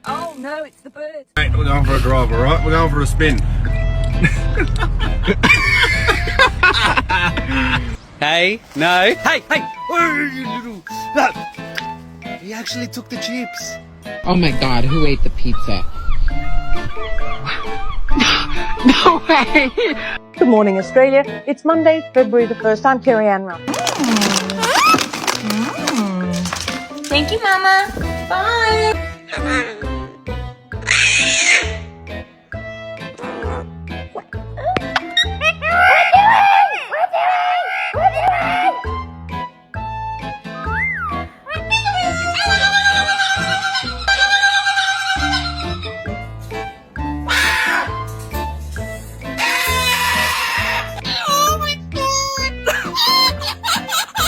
Oh no, it's the bird. Mate, we're going for a drive, alright? We're going for a spin. Hey, no. Hey, hey! Oh, you little... Look! He actually took the chips. Oh my god, who ate the pizza? No way! Good morning, Australia. It's Monday, February the 1st. I'm Kerry Ann Rupp. Thank you, Mama. Bye.